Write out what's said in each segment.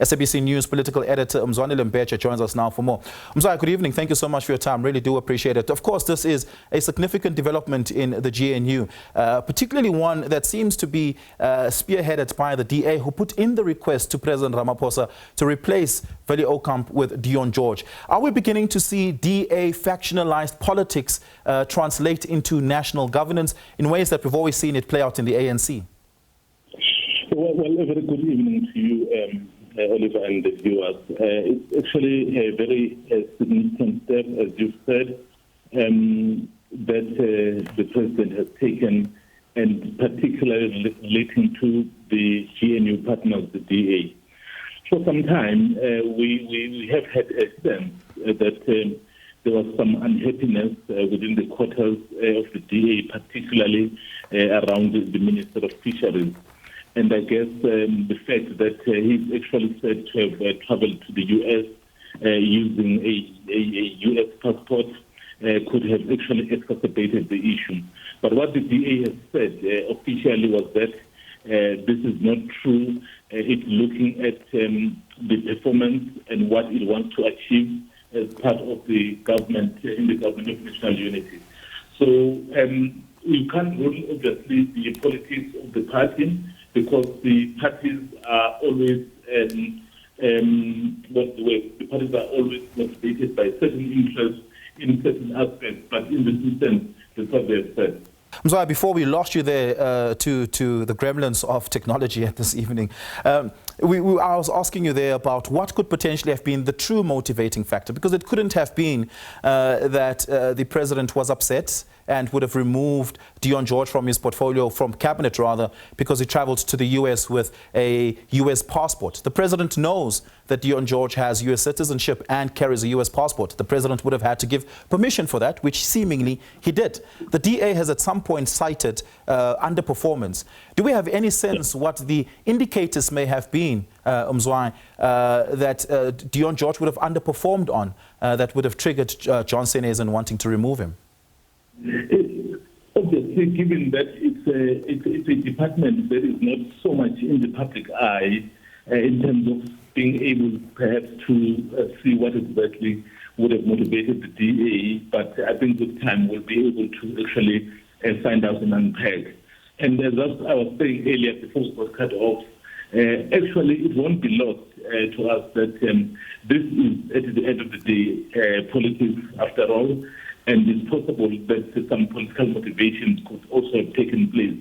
SABC News political editor Mzwandile joins us now for more. Mzwandile, good evening. Thank you so much for your time. Really do appreciate it. Of course, this is a significant development in the GNU, particularly one that seems to be spearheaded by the DA, who put in the request to President Ramaphosa to replace Willie Aucamp with Dion George. Are we beginning to see DA factionalized politics translate into national governance in ways that we've always seen it play out in the ANC? Well, a very good evening to you, Oliver, and the viewers. It's actually a very significant step, as you've said, that the President has taken, and particularly relating to the GNU partners, the DA. For some time, we have had a sense that there was some unhappiness within the quarters of the DA, particularly around the Minister of Fisheries. And I guess the fact that he's actually said to have traveled to the U.S. Using a U.S. passport could have actually exacerbated the issue. But what the DA has said officially was that this is not true. It's looking at the performance and what it wants to achieve as part of the government, in the government of national unity. So you can't rule, obviously, the politics of the party, because the parties are always motivated by certain interests in certain aspects, but in this instance, that's what they have said. Mzwandile, before we lost you there to the gremlins of technology this evening, I was asking you there about what could potentially have been the true motivating factor, because it couldn't have been that the president was upset and would have removed Dion George from his portfolio, from cabinet rather, because he traveled to the US with a US passport. The president knows that Dion George has US citizenship and carries a US passport. The president would have had to give permission for that, which seemingly he did. The DA has at some point cited underperformance. Do we have any sense what the indicators may have been, Mzwandile, that Dion George would have underperformed on, that would have triggered John Steenhuisen wanting to remove him? Obviously, given that it's a department that is not so much in the public eye in terms of being able perhaps to see what exactly would have motivated the DA, but I think with time we'll be able to actually find out and unpack. And as I was saying earlier before it was cut off, actually it won't be lost to us that this is, at the end of the day, politics after all. And it's possible that some political motivations could also have taken place.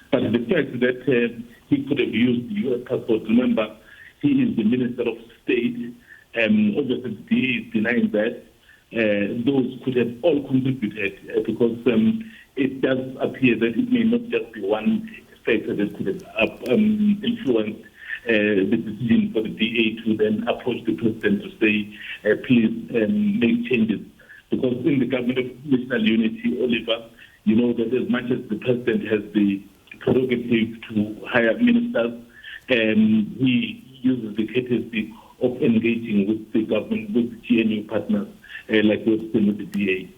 But the fact that he could have used the U.S. passport, remember, he is the Minister of State, obviously the DA is denying that. Those could have all contributed because it does appear that it may not just be one factor that could have influenced the decision for the DA to then approach the president to say, please make changes. Because in the government of national unity, Oliver, you know that as much as the president has the prerogative to hire ministers, he uses the courtesy of engaging with the government, with the GNU partners, like we've seen with the DA.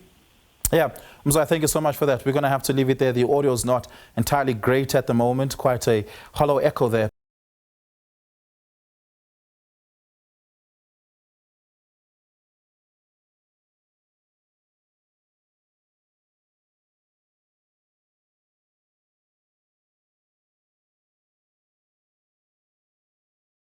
Yeah, Mzwandile, thank you so much for that. We're going to have to leave it there. The audio is not entirely great at the moment, quite a hollow echo there.